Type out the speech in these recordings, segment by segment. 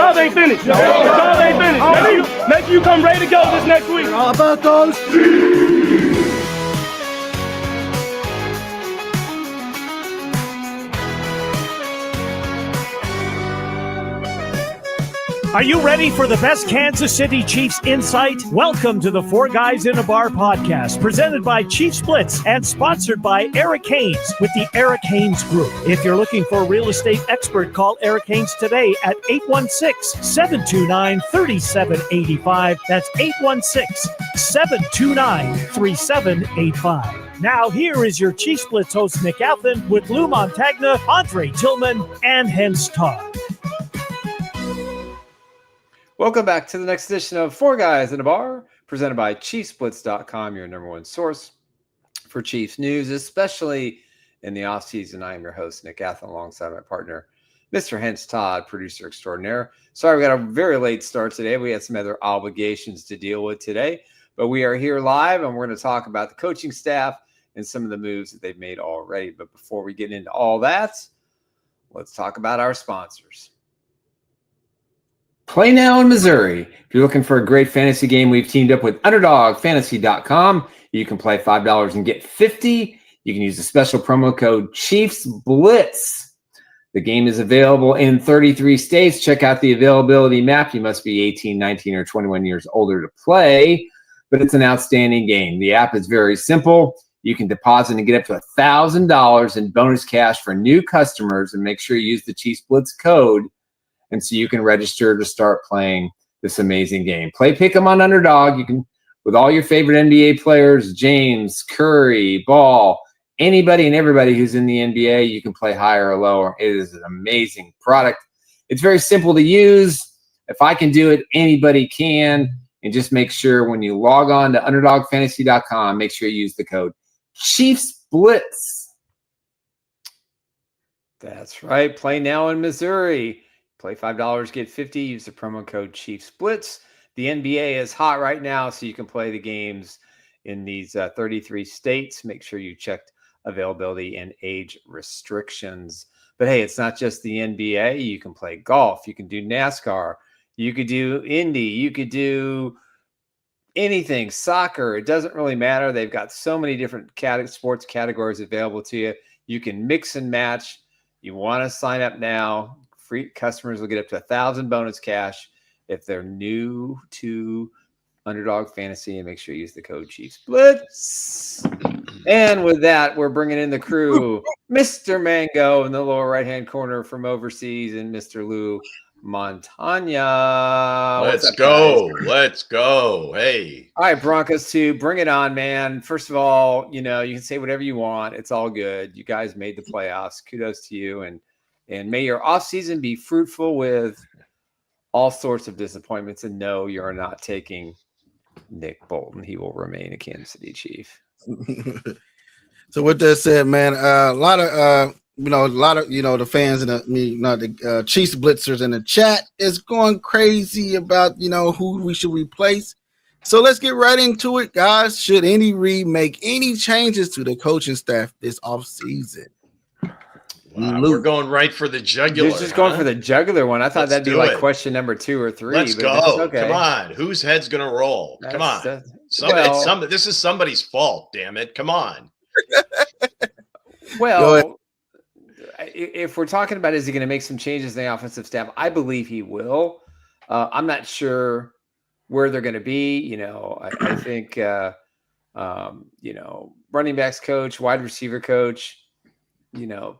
job ain't finished. Your job ain't finished. Make sure you come ready to go this next week. How about those? Are you ready for the best Kansas City Chiefs insight? Welcome to the Four Guys in a Bar podcast, presented by Chiefs Blitz and sponsored by Eric Haynes with the Eric Haynes Group. If you're looking for a real estate expert, call Eric Haynes today at 816-729-3785. That's 816-729-3785. Now, here is your Chiefs Blitz host, Nick Athan, with Lou Montagna, Andre Tillman, and Hense Todd. Welcome back to the next edition of Four Guys in a Bar, presented by ChiefsBlitz.com, your number one source for Chiefs news, especially in the offseason. I am your host, Nick Athan, alongside my partner, Mr. Hense Todd, producer extraordinaire. Sorry, we got a very late start today. We had some other obligations to deal with today, but we are here live, and we're going to talk about the coaching staff and some of the moves that they've made already. But before we get into all that, let's talk about our sponsors. Play now in Missouri. If you're looking for a great fantasy game, we've teamed up with UnderdogFantasy.com. You can play $5 and get $50. You can use the special promo code Chiefs Blitz. The game is available in 33 states. Check out the availability map. You must be 18, 19, or 21 years older to play, but it's an outstanding game. The app is very simple. You can deposit and get up to $1,000 in bonus cash for new customers, and make sure you use the Chiefs Blitz code. And so you can register to start playing this amazing game. Play Pick'em on Underdog. You can, with all your favorite NBA players, James, Curry, Ball, anybody and everybody who's in the NBA, you can play higher or lower. It is an amazing product. It's very simple to use. If I can do it, anybody can. And just make sure when you log on to UnderdogFantasy.com, make sure you use the code Chiefs Blitz. That's right. Play now in Missouri. Play $5, get $50. Use the promo code Chiefs Blitz. The NBA is hot right now, so you can play the games in these 33 states. Make sure you checked availability and age restrictions. But hey, it's not just the NBA. You can play golf. You can do NASCAR. You could do Indy. You could do anything, soccer. It doesn't really matter. They've got so many different sports categories available to you. You can mix and match. You want to sign up now. Free customers will get up to $1,000 bonus cash if they're new to Underdog Fantasy, and make sure you use the code Chiefs Blitz. And with that, we're bringing in the crew, Mr. Mango in the lower right-hand corner from overseas, and Mr. Lou Montagna. Let's go. Guys? Let's go. Hey. All right, Broncos 2, bring it on, man. First of all, you can say whatever you want. It's all good. You guys made the playoffs. Kudos to you, and may your offseason be fruitful with all sorts of disappointments. And no, you're not taking Nick Bolton. He will remain a Kansas City Chief. So with that said, man, a lot of the fans and the Chiefs Blitzers in the chat is going crazy about, who we should replace. So let's get right into it, guys. Should Andy Reid make any changes to the coaching staff this offseason? Wow, we're going right for the jugular. You're just going for the jugular one. I thought that'd be like question number 2 or 3. Let's go. Okay. Come on. Whose head's going to roll? Come on. This is somebody's fault, damn it. Come on. Well, if we're talking about is he going to make some changes in the offensive staff, I believe he will. I'm not sure where they're going to be. I think, running backs coach, wide receiver coach,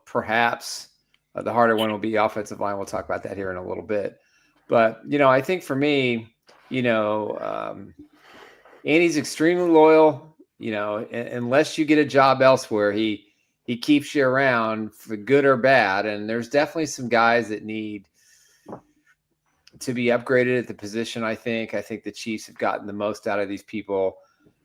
perhaps the harder one will be offensive line. We'll talk about that here in a little bit. But, I think for me, Andy's extremely loyal, unless you get a job elsewhere, he keeps you around for good or bad. And there's definitely some guys that need to be upgraded at the position. I think the Chiefs have gotten the most out of these people.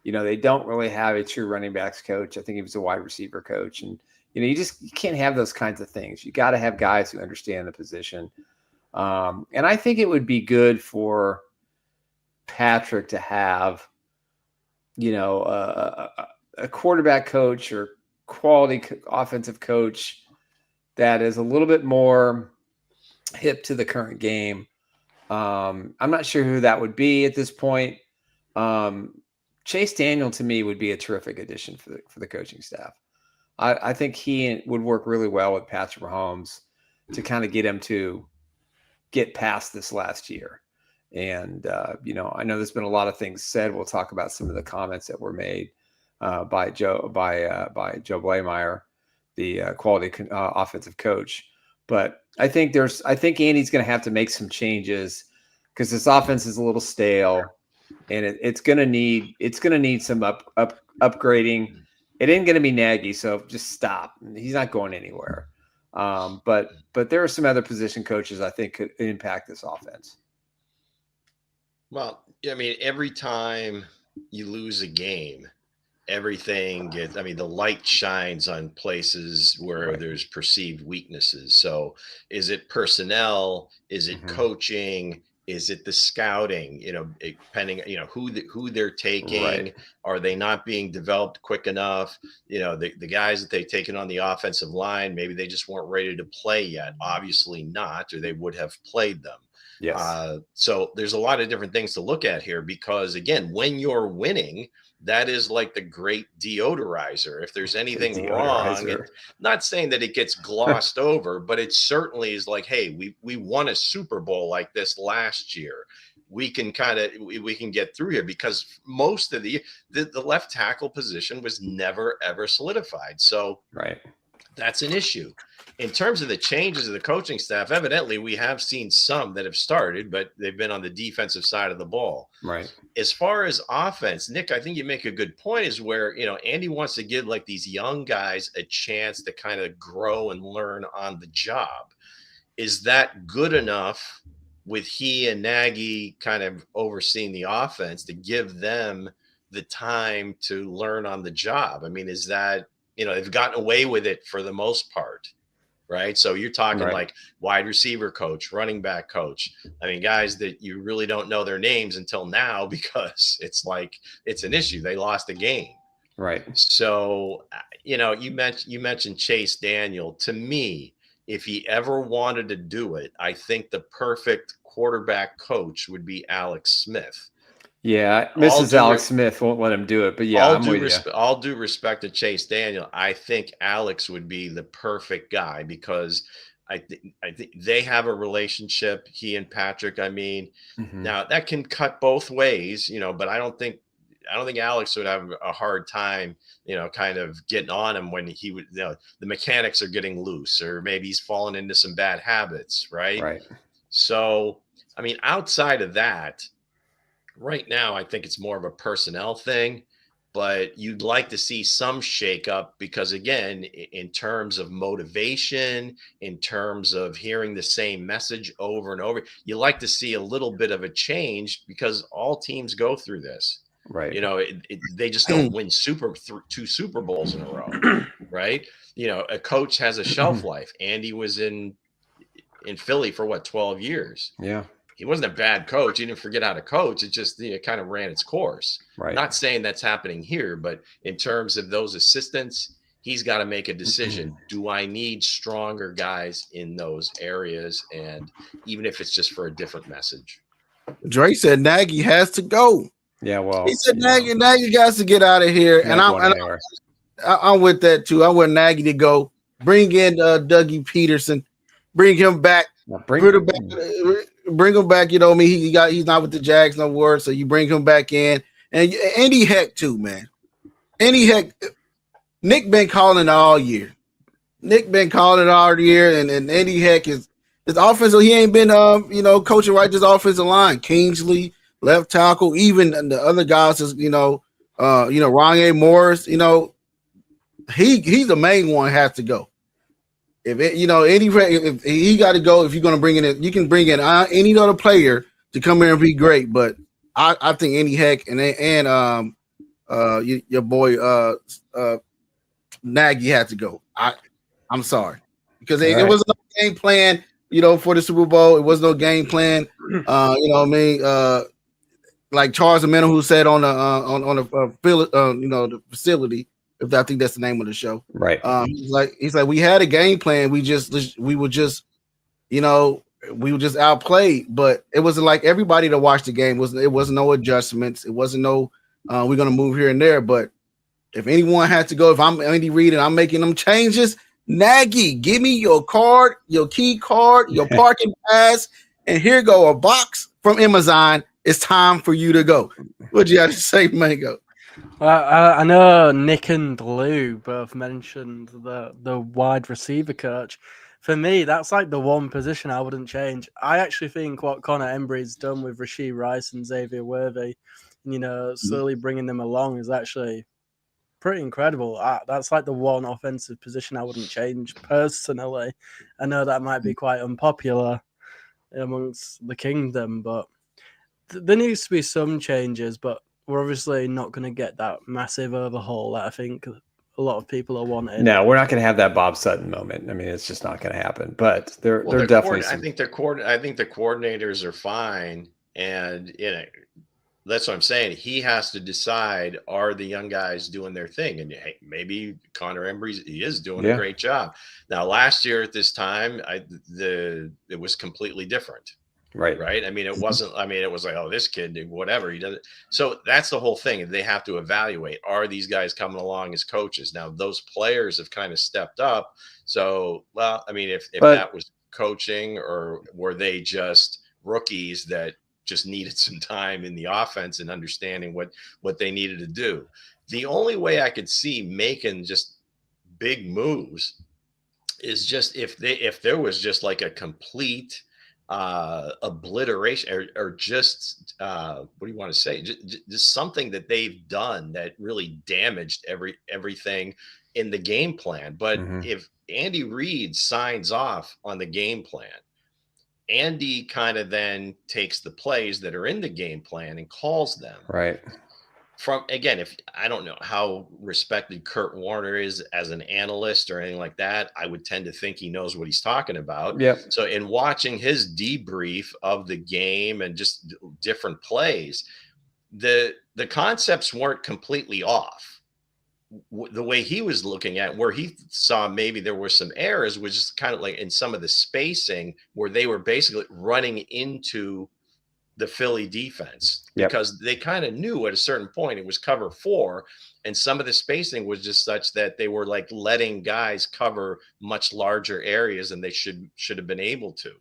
They don't really have a true running backs coach. I think he was a wide receiver coach, and you can't have those kinds of things. You got to have guys who understand the position. And I think it would be good for Patrick to have, a quarterback coach or quality offensive coach that is a little bit more hip to the current game. I'm not sure who that would be at this point. Chase Daniel to me would be a terrific addition for the coaching staff. I think he would work really well with Patrick Mahomes to kind of get him to get past this last year. And, I know there's been a lot of things said. We'll talk about some of the comments that were made by Joe Blameyer, the quality offensive coach. But I think Andy's going to have to make some changes because this offense is a little stale, and it's going to need some upgrading. It ain't going to be Nagy, so just stop. He's not going anywhere. But there are some other position coaches I think could impact this offense. Well, I mean, every time you lose a game, everything gets, I mean, the light shines on places where there's perceived weaknesses. So is it personnel? Is it coaching? Is it the scouting? Depending, who they're taking. Right. Are they not being developed quick enough? The guys that they've taken on the offensive line, maybe they just weren't ready to play yet. Obviously not, or they would have played them. Yes. So there's a lot of different things to look at here because, again, when you're winning, that is like the great deodorizer. If there's anything wrong, not saying that it gets glossed over, but it certainly is like, hey, we won a Super Bowl like this last year. We can we can get through here because most of the left tackle position was never, ever solidified. So that's an issue. In terms of the changes of the coaching staff, evidently we have seen some that have started, but they've been on the defensive side of the ball. Right. As far as offense, Nick, I think you make a good point is where, Andy wants to give like these young guys a chance to kind of grow and learn on the job. Is that good enough with he and Nagy kind of overseeing the offense to give them the time to learn on the job? I mean, is that, they've gotten away with it for the most part. Right. So you're talking like wide receiver coach, running back coach. I mean, guys that you really don't know their names until now because it's like it's an issue. They lost a game. Right. So, you mentioned Chase Daniel. To me, if he ever wanted to do it, I think the perfect quarterback coach would be Alex Smith. Yeah, Mrs. Alex Smith won't let him do it, but yeah, I'm with you. All due respect to Chase Daniel, I think Alex would be the perfect guy because I think they have a relationship. He and Patrick. I mean, now that can cut both ways, but I don't think Alex would have a hard time, kind of getting on him when he would, the mechanics are getting loose or maybe he's fallen into some bad habits, right? Right. So, I mean, outside of that. Right now, I think it's more of a personnel thing, but you'd like to see some shakeup because, again, in terms of motivation, in terms of hearing the same message over and over, you like to see a little bit of a change because all teams go through this. Right. They just don't win two Super Bowls in a row. Right. A coach has a shelf life. Andy was in Philly for 12 years. Yeah. He wasn't a bad coach. He didn't forget how to coach. It just it kind of ran its course. Right. Not saying that's happening here, but in terms of those assistants, he's got to make a decision. Do I need stronger guys in those areas? And even if it's just for a different message. Dre said Nagy has to go. Yeah, well. He said Nagy got to get out of here. And I'm with that too. I want Nagy to go. Bring in Dougie Peterson. Bring him back. Bring him back. He's not with the Jags no more. So you bring him back in, and Andy Heck too, man. Andy Heck, Nick been calling it all year. And Andy Heck is his offensive. He ain't been coaching right this offensive line. Kingsley, left tackle, even the other guys is Ronnie Morris. He's the main one has to go. If he got to go, if you're going to bring in, you can bring in any other player to come here and be great. But I think Andy Heck and your boy Nagy had to go. I'm sorry because it was no game plan. For the Super Bowl, it was no game plan. Like Charles Ameno, who said on the facility. If I think that's the name of the show, right? He's like we had a game plan. We were just, we were just outplayed. But it wasn't like everybody that watched the game it wasn't no adjustments. It wasn't no we're gonna move here and there. But if anyone had to go, if I'm Andy Reid and I'm making them changes, Nagy, give me your card, your key card, your parking pass, and here go a box from Amazon. It's time for you to go. What'd you have to say, Mango? Well, I know Nick and Lou both mentioned the wide receiver coach. For me, that's like the one position I wouldn't change. I actually think what Connor Embry's done with Rashee Rice and Xavier Worthy, slowly bringing them along is actually pretty incredible. That's like the one offensive position I wouldn't change personally. I know that might be quite unpopular amongst the kingdom, but there needs to be some changes, but we're obviously not going to get that massive overhaul that I think a lot of people are wanting. No, we're not going to have that Bob Sutton moment. I mean, it's just not going to happen. But they're definitely. I think the coordinators are fine, and that's what I'm saying. He has to decide: are the young guys doing their thing? And hey, maybe Connor Embry is doing a great job. Now, last year at this time, it was completely different. Right. I mean, it wasn't. I mean, it was like, oh, this kid did whatever he does. So that's the whole thing. They have to evaluate: are these guys coming along as coaches? Now, those players have kind of stepped up. So, well, I mean, if that was coaching, or were they just rookies that just needed some time in the offense and understanding what they needed to do? The only way I could see making just big moves is just if there was just like a complete obliteration or just what do you want to say? Just something that they've done that really damaged everything in the game plan. But if Andy Reid signs off on the game plan, Andy kind of then takes the plays that are in the game plan and calls them. Right. From again, if I don't know how respected Kurt Warner is as an analyst or anything like that, I would tend to think he knows what he's talking about. Yep. So in watching his debrief of the game and just different plays, the concepts weren't completely off. The way he was looking at where he saw maybe there were some errors was just kind of like in some of the spacing where they were basically running into the Philly defense because they kind of knew at a certain point it was cover 4, and some of the spacing was just such that they were like letting guys cover much larger areas than they should have been able to.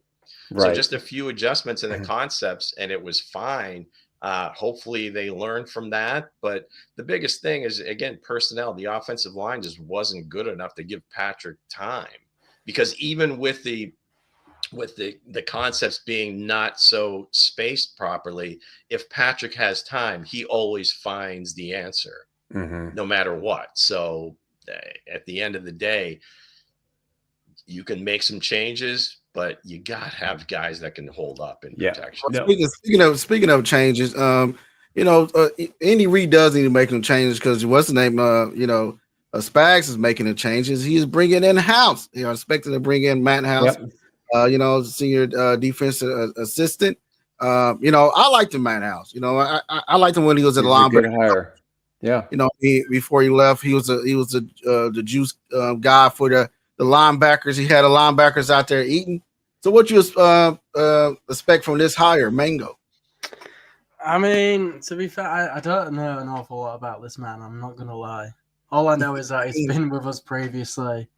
So just a few adjustments in the concepts and it was fine. Hopefully they learned from that. But the biggest thing is, again, personnel. The offensive line just wasn't good enough to give Patrick time, because even with the concepts being not so spaced properly, if Patrick has time, he always finds the answer no matter what. So at the end of the day, you can make some changes, but you got to have guys that can hold up in protection. Speaking of changes, Andy Reid does need to make them changes because what's the name? Spags is making the changes. He's bringing in house. Expecting to bring in Matt House. Senior defensive assistant. I liked him, Matt House. I liked him when he was at the linebacker. Before he left, he was the juice guy for the linebackers. He had the linebackers out there eating. So what you expect from this hire, Mango? I mean, to be fair, I don't know an awful lot about this man. I'm not gonna lie. All I know is that he's been with us previously.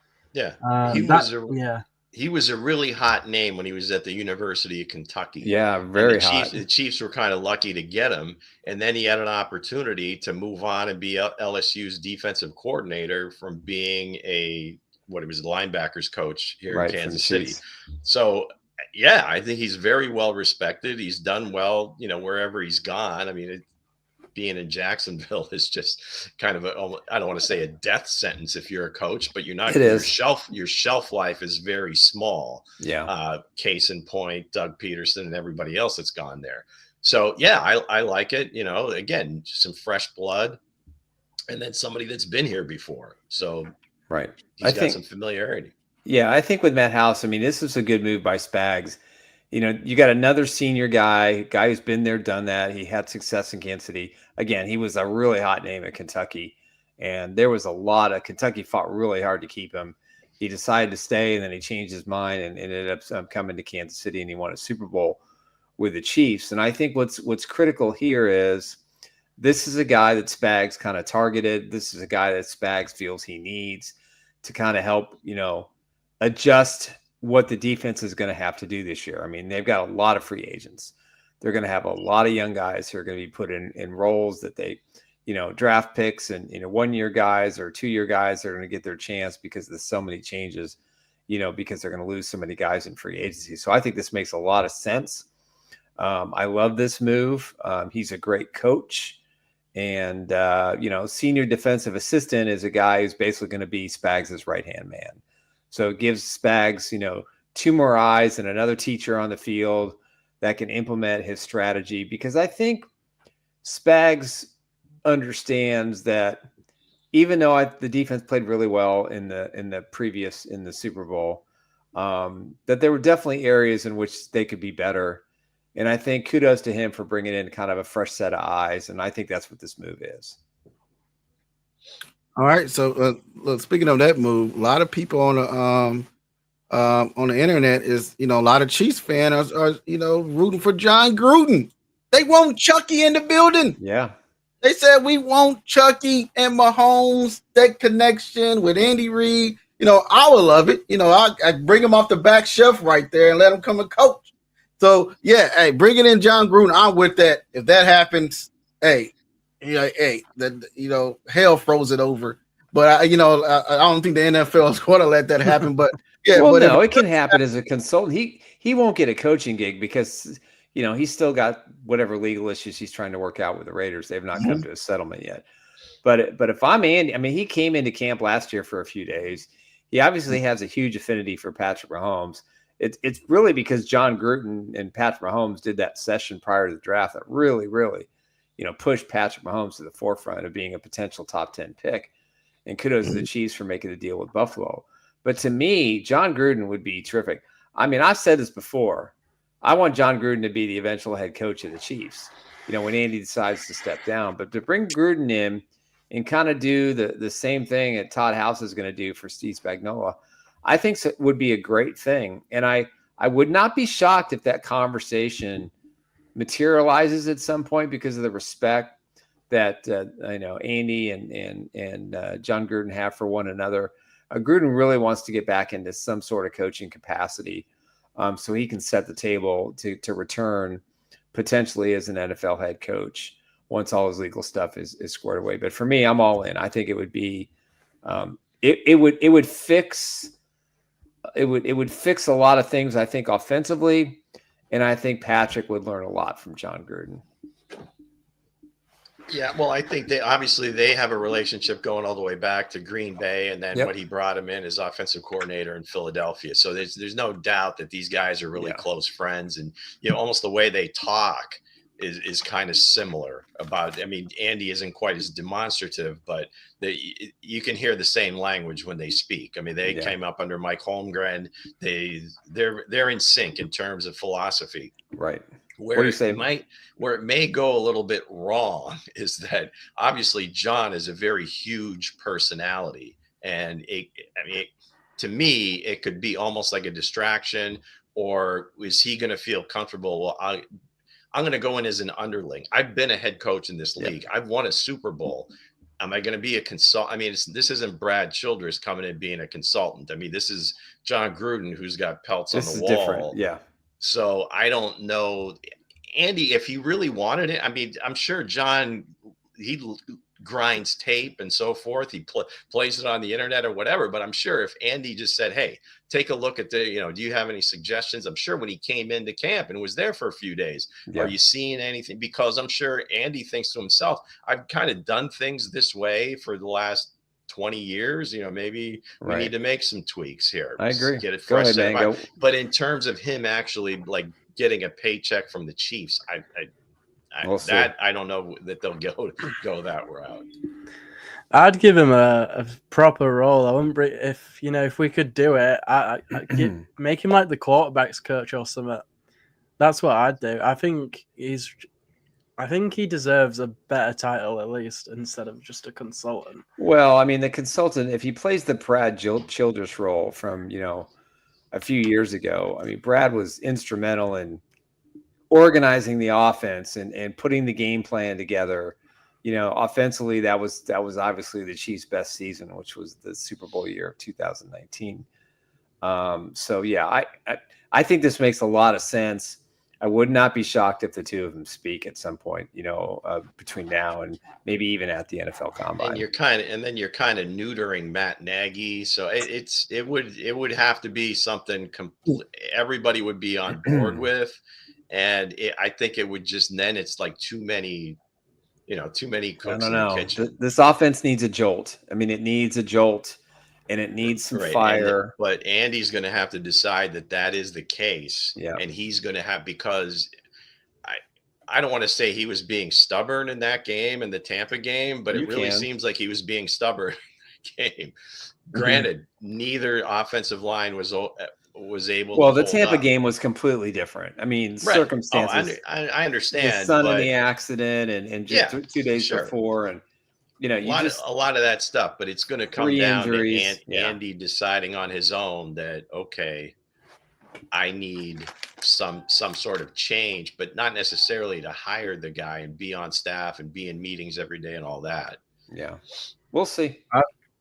He was a really hot name when he was at the University of Kentucky. Yeah, very hot. The Chiefs were kind of lucky to get him. And then he had an opportunity to move on and be LSU's defensive coordinator from being a linebackers coach here in Kansas City. So, yeah, I think he's very well respected. He's done well, wherever he's gone. I mean, being in Jacksonville is just kind of I don't want to say a death sentence if you're a coach, but your shelf life is very small. Case in point, Doug Peterson and everybody else that's gone there. So I like it. Again, some fresh blood, and then somebody that's been here before. So he's got some familiarity. Yeah, I think with Matt House, I mean, this is a good move by Spags. You got another senior guy who's been there, done that. He had success in Kansas City. Again, he was a really hot name at Kentucky, and there was a lot of Kentucky fought really hard to keep him. he decided to stay, and then he changed his mind and ended up coming to Kansas City, and he won a Super Bowl with the Chiefs. And I think what's critical here is this is a guy that Spags kind of targeted. This is a guy that Spags feels he needs to kind of help, adjust what the defense is going to have to do this year. I mean, they've got a lot of free agents. They're going to have a lot of young guys who are going to be put in roles that they, draft picks and, 1-year guys or 2-year guys are going to get their chance because there's so many changes, because they're going to lose so many guys in free agency. So I think this makes a lot of sense. I love this move. He's a great coach. And, senior defensive assistant is a guy who's basically going to be Spags' right-hand man. So it gives Spags, 2 more eyes and another teacher on the field that can implement his strategy, because I think Spags understands that even though the defense played really well in the Super Bowl, that there were definitely areas in which they could be better. And I think kudos to him for bringing in kind of a fresh set of eyes. And I think that's what this move is. All right. So speaking of that move, a lot of people on the internet is, a lot of Chiefs fans are rooting for John Gruden. They want Chucky in the building. Yeah. They said we want Chucky and Mahomes, that connection with Andy Reid. I would love it. I bring him off the back shelf right there and let him come and coach. So yeah, hey, bringing in John Gruden, I'm with that. If that happens, hell froze it over. But I don't think the NFL is going to let that happen. But yeah, well, no, it can happen as a consultant. He won't get a coaching gig because he's still got whatever legal issues he's trying to work out with the Raiders. They've not come to a settlement yet. But if I'm Andy, I mean, he came into camp last year for a few days. He obviously has a huge affinity for Patrick Mahomes. It's really because John Gruden and Patrick Mahomes did that session prior to the draft that really, really, pushed Patrick Mahomes to the forefront of being a potential top 10 pick. And kudos to the Chiefs for making the deal with Buffalo. But to me, John Gruden would be terrific. I mean, I've said this before. I want John Gruden to be the eventual head coach of the Chiefs, when Andy decides to step down. But to bring Gruden in and kind of do the same thing that Todd House is going to do for Steve Spagnuolo, I think would be a great thing. And I would not be shocked if that conversation materializes at some point because of the respect that Andy and John Gruden have for one another. Gruden really wants to get back into some sort of coaching capacity, so he can set the table to return potentially as an NFL head coach once all his legal stuff is squared away. But for me, I'm all in. I think it would be it would fix a lot of things, I think, offensively, and I think Patrick would learn a lot from John Gruden. Yeah, well, I think they have a relationship going all the way back to Green Bay, and then when he brought him in as offensive coordinator in Philadelphia. So there's no doubt that these guys are really close friends, and almost the way they talk is kind of similar. Andy isn't quite as demonstrative, but you can hear the same language when they speak. I mean, they came up under Mike Holmgren. They're in sync in terms of philosophy. Right. Where it may go a little bit wrong is that obviously John is a very huge personality, and to me, it could be almost like a distraction. Or is he going to feel comfortable? Well, I'm going to go in as an underling. I've been a head coach in this league. I've won a Super Bowl. Am I going to be a consultant? I mean, this isn't Brad Childress coming in being a consultant. I mean, this is John Gruden who's got pelts on the wall. Different. Yeah. So I don't know, Andy, if he really wanted it. I mean, I'm sure John, he grinds tape and so forth. He plays it on the internet or whatever. But I'm sure if Andy just said, hey, take a look at do you have any suggestions? I'm sure when he came into camp and was there for a few days, are you seeing anything? Because I'm sure Andy thinks to himself, I've kind of done things this way for the last 20 years, maybe we need to make some tweaks here. I agree. Get it fresh. But in terms of him actually like getting a paycheck from the Chiefs, I don't know that they'll go that route. I'd give him a proper role. I wouldn't if we could do it, I'd make him like the quarterbacks coach or something. That's what I'd do. I think I think he deserves a better title, at least, instead of just a consultant. Well, I mean, the consultant, if he plays the Brad Childress role from, a few years ago, I mean, Brad was instrumental in organizing the offense and putting the game plan together. Offensively, that was obviously the Chiefs' best season, which was the Super Bowl year of 2019. So yeah, I think this makes a lot of sense. I would not be shocked if the two of them speak at some point, between now and maybe even at the NFL Combine. And you're kind of neutering Matt Nagy, so it would have to be something everybody would be on board with, and I think it would just then it's like too many cooks in the kitchen. This offense needs a jolt. I mean, it needs a jolt. And it needs some fire. But Andy's going to have to decide that is the case. Yeah. And he's going to have, because I don't want to say he was being stubborn in that game, in the Tampa game, but it really seems like he was being stubborn in that game. Granted, neither offensive line was able to. Well, the Tampa game was completely different. I mean, circumstances. I understand. His son in the accident and just 2 days before. And, a lot of that stuff, but it's going to come down to Andy deciding on his own that, okay, I need some sort of change, but not necessarily to hire the guy and be on staff and be in meetings every day and all that. Yeah, we'll see.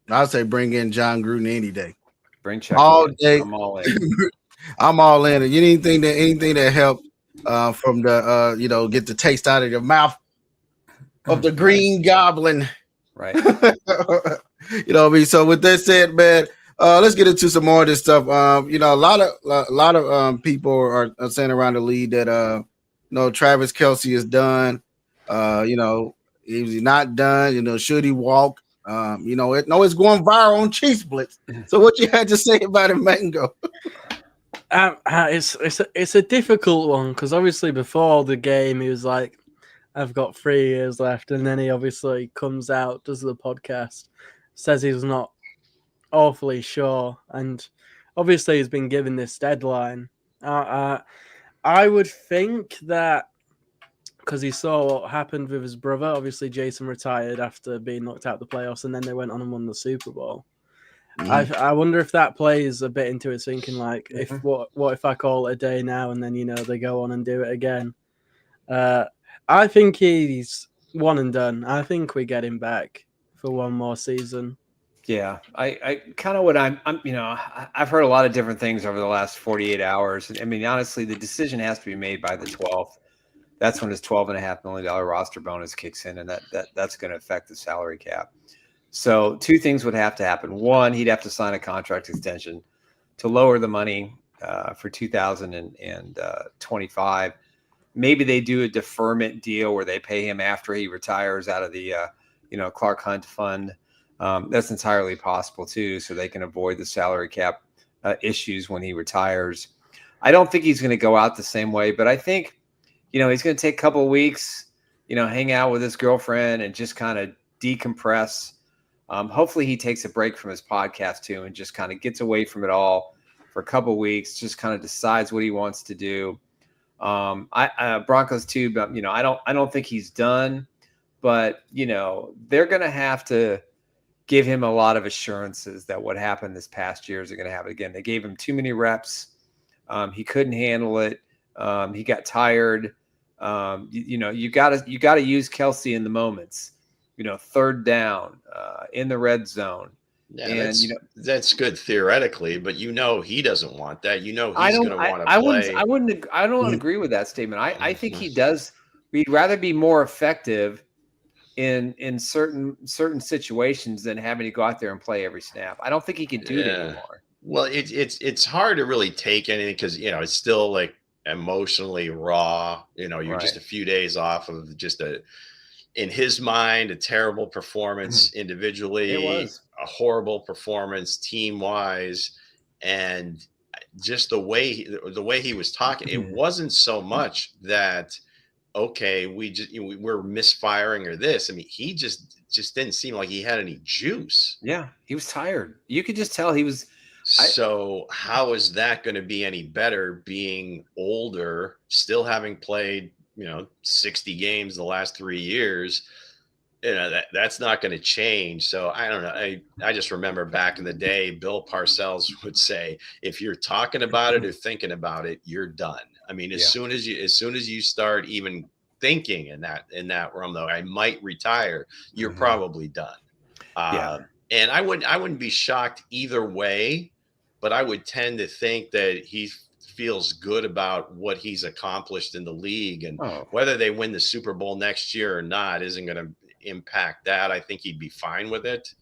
I'd say bring in John Gruden any day. Bring Chuck all day. I'm all in. I'm all in. And anything that helps from the get the taste out of your mouth of the Green Goblin. Right. So with that said, man, let's get into some more of this stuff. A lot of people are saying around the league that Travis Kelce is done. He's not done. Should he walk? It's going viral on Chiefs Blitz. So what you had to say about it, Mango? It's a difficult one because obviously before the game he was like, I've got 3 years left, and then he obviously comes out, does the podcast, says he's not awfully sure, and obviously he's been given this deadline. I would think that because he saw what happened with his brother, obviously Jason retired after being knocked out of the playoffs, and then they went on and won the Super Bowl. I wonder if that plays a bit into his thinking, like, what if I call it a day now, and then they go on and do it again. I think he's one and done. I think we get him back for one more season. Yeah, I kind of what I've heard a lot of different things over the last 48 hours. I mean, honestly, the decision has to be made by the 12th. That's when his $12.5 million roster bonus kicks in, and that's going to affect the salary cap. So 2 things would have to happen. One, he'd have to sign a contract extension to lower the money for 2025. Maybe they do a deferment deal where they pay him after he retires out of the, Clark Hunt fund. That's entirely possible too, so they can avoid the salary cap issues when he retires. I don't think he's going to go out the same way, but I think, he's going to take a couple of weeks, hang out with his girlfriend and just kind of decompress. Hopefully he takes a break from his podcast too and just kind of gets away from it all for a couple of weeks, just kind of decides what he wants to do. Broncos too, but I don't think he's done, but they're going to have to give him a lot of assurances that what happened this past year is going to happen again. They gave him too many reps. He couldn't handle it. He got tired. You got to use Kelce in the moments, third down, in the red zone. Yeah, and that's good theoretically, but he doesn't want that. He's going to want to play. I don't agree with that statement. I think he does. We'd rather be more effective in certain situations than having to go out there and play every snap. I don't think he can do that anymore. Well, it's hard to really take anything because it's still like emotionally raw. You're just a few days off of just in his mind, a terrible performance individually. It was a horrible performance team wise, and just the way he was talking, it wasn't so much that we're misfiring or this. I mean, he just didn't seem like he had any juice. Yeah, he was tired. You could just tell he was. So how is that going to be any better being older, still having played 60 games the last 3 years. That's not going to change. So I don't know. I just remember back in the day, Bill Parcells would say, if you're talking about it or thinking about it, you're done. I mean, as soon as you start even thinking in that realm, though, I might retire, you're probably done. And I wouldn't be shocked either way, but I would tend to think that he feels good about what he's accomplished in the league, and whether they win the Super Bowl next year or not isn't going to impact that. I think he'd be fine with it.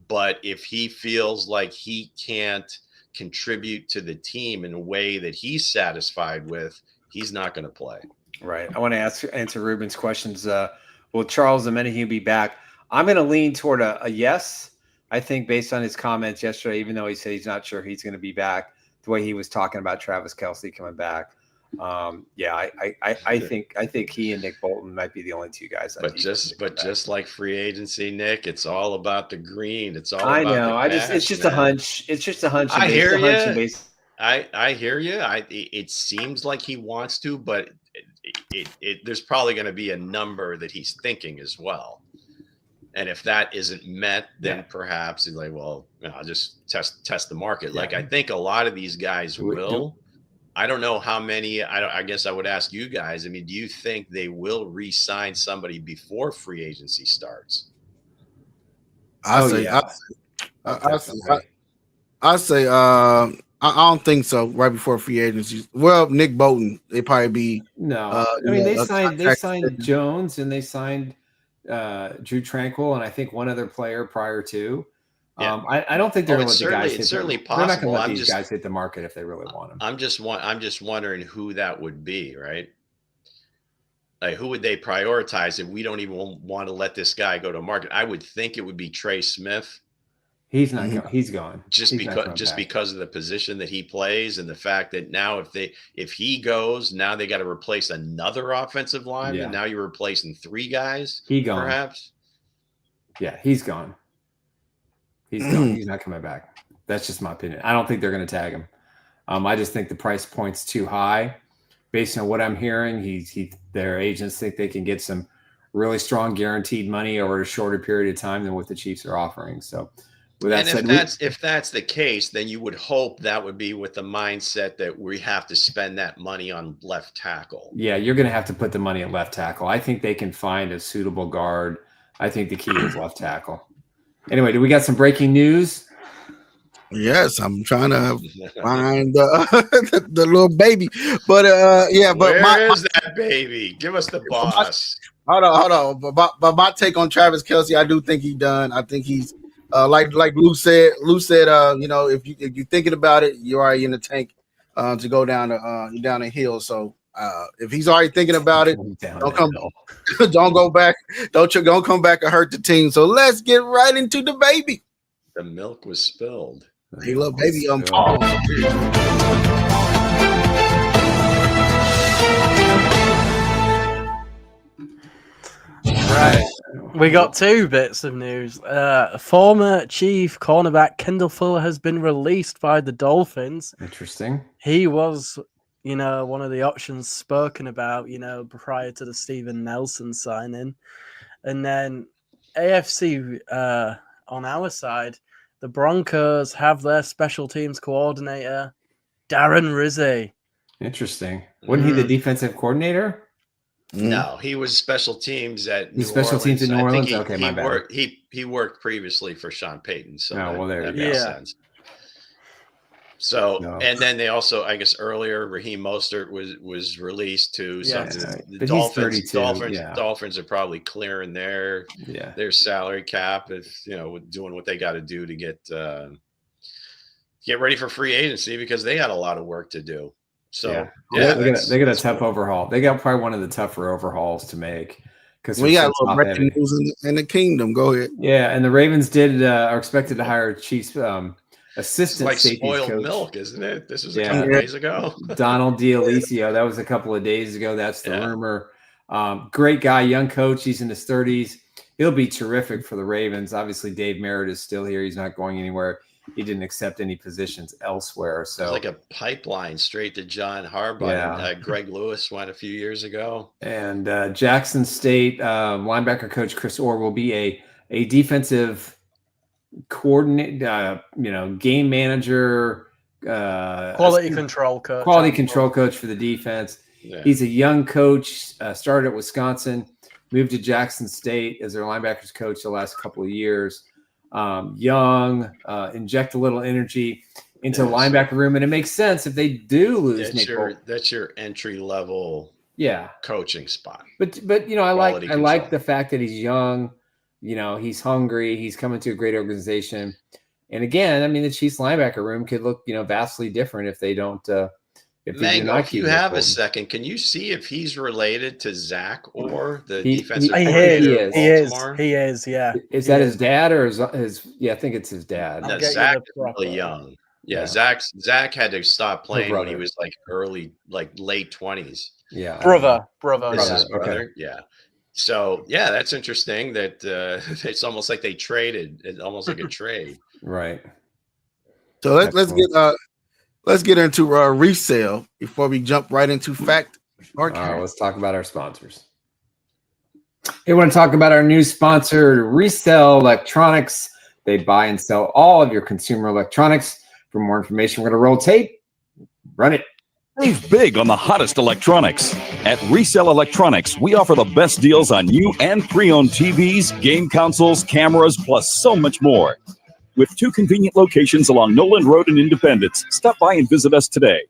But if he feels like he can't contribute to the team in a way that he's satisfied with, he's not going to play. Right. I want to answer Ruben's questions. Will Charles Omenihu be back? I'm going to lean toward a yes. I think based on his comments yesterday, even though he said he's not sure he's going to be back, the way he was talking about Travis Kelce coming back. I think he and Nick Bolton might be the only two guys. But just like free agency, Nick, it's all about the green. It's all. I about know. it's just a hunch. It's just a hunch. I hear you. I hear you. It seems like he wants to, but there's probably going to be a number that he's thinking as well. And if that isn't met, then perhaps he's like, well, I'll just test the market. Yeah. Like I think a lot of these guys will. I don't know how many. I guess I would ask you guys. I mean, do you think they will re-sign somebody before free agency starts? I say I don't think so. Right before free agency. Well, Nick Bolton, they probably be. No, they signed Jones and they signed Drew Tranquil and I think one other player prior to. Yeah. I don't think they're going to let the guys hit. It's certainly possible. They're not going to let these guys hit the market if they really want them. I'm just wondering who that would be, right? Like, who would they prioritize if we don't even want to let this guy go to market? I would think it would be Trey Smith. He's not going. He's gone. Because of the position that he plays and the fact that now if he goes, now they got to replace another offensive lineman. Yeah. Now you're replacing 3 guys. He gone. Perhaps. Yeah, he's gone. He's gone. He's not coming back. That's just my opinion. I don't think they're going to tag him. I just think the price point's too high. Based on what I'm hearing, their agents think they can get some really strong guaranteed money over a shorter period of time than what the Chiefs are offering. So, with that said, if that's the case, then you would hope that would be with the mindset that we have to spend that money on left tackle. Yeah, you're going to have to put the money at left tackle. I think they can find a suitable guard. I think the key is left tackle. Anyway, do we got some breaking news? Yes, I'm trying to find the little baby, but where is that baby? Give us the boss. Hold on. But my take on Travis Kelce, I do think he's done. I think he's like Lou said. If you're thinking about it, you're already in the tank to go down the hill. So if he's already thinking about it, don't go back. Don't come back and hurt the team. So let's get right into the baby. The milk was spilled. Hey, little baby, Right. We got 2 bits of news. Former Chief cornerback Kendall Fuller has been released by the Dolphins. Interesting. He was, one of the options spoken about, prior to the Steven Nelson signing. And then AFC on our side, the Broncos have their special teams coordinator, Darren Rizzi. Interesting. Wasn't he the defensive coordinator? No, he was special teams at New special Orleans. Teams in New Orleans? My bad. He worked previously for Sean Payton. So that makes sense. So, and then they also, I guess earlier, Raheem Mostert was released too. So the Dolphins are probably clearing their salary cap if doing what they got to do to get ready for free agency because they had a lot of work to do. So they got a tough overhaul. They got probably one of the tougher overhauls to make because we got a little breaking news in the kingdom. Go ahead. Yeah, and the Ravens are expected to hire Chiefs. Assistant it's like spoiled coach. Milk, isn't it? This was a couple days ago. Donald D'Alicio. That was a couple of days ago. That's the rumor. Great guy, young coach. He's in his 30s. He'll be terrific for the Ravens. Obviously, Dave Merritt is still here. He's not going anywhere. he didn't accept any positions elsewhere. So it's like a pipeline straight to John Harbaugh. Yeah. Greg Lewis went a few years ago. And Jackson State linebacker coach Chris Orr will be a defensive coordinator, game manager, Quality control coach. For the defense. Yeah. He's a young coach, started at Wisconsin, moved to Jackson State as their linebackers coach the last couple of years. Young, inject a little energy into the linebacker room, and it makes sense if they do lose Nick. That's your entry level coaching spot. But I like the fact that he's young, he's hungry, he's coming to a great organization. And again, I mean, the Chiefs linebacker room could look, vastly different if they don't Mango, if you have a second, can you see if he's related to Zach or the defensive coordinator? He is. Yeah. Is that his dad or his? Yeah, I think it's his dad. No, Zach is really young. Yeah, Zach had to stop playing when he was like late 20s. Yeah, brother. This is brother. Yeah. So that's interesting. That it's almost like they traded. It's almost like a trade. Right. So let's get into resale before we jump right into fact. Let's talk about our sponsors. Hey, want to talk about our new sponsor, Resell Electronics. They buy and sell all of your consumer electronics. For more information, we're going to roll tape. Run it. Save big on the hottest electronics. At Resell Electronics, we offer the best deals on new and pre-owned TVs, game consoles, cameras, plus so much more. With 2 convenient locations along Noland Road in Independence. Stop by and visit us today.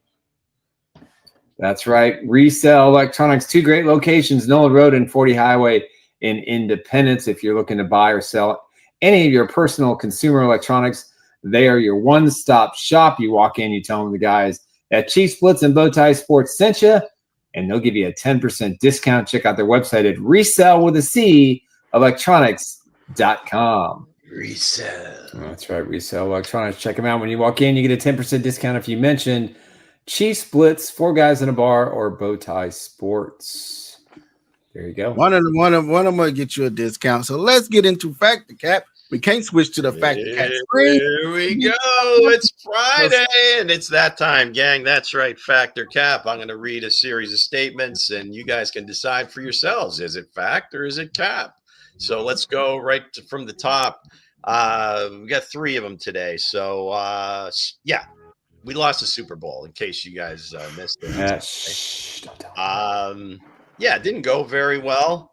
That's right. Resell Electronics, 2 great locations, Noland Road and 40 Highway in Independence. If you're looking to buy or sell any of your personal consumer electronics, they are your one-stop shop. You walk in, you tell them the guys at Chiefs Blitz and Bowtie Sports sent you, and they'll give you a 10% discount. Check out their website at resell.electronics.com. Resell. That's right. Resell Electronics. Check them out. When you walk in, you get a 10% discount if you mention Chiefs Blitz, 4 Guys in a Bar, or Bowtie Sports. There you go. One of them will get you a discount. So let's get into Fact or Cap. We can't switch to the Fact or Cap screen. Here we go. It's Friday, and it's that time, gang. That's right. Fact or Cap. I'm going to read a series of statements, and you guys can decide for yourselves. Is it fact or is it cap? So let's go from the top. We got 3 of them today. So, we lost the Super Bowl, in case you guys missed it. It didn't go very well.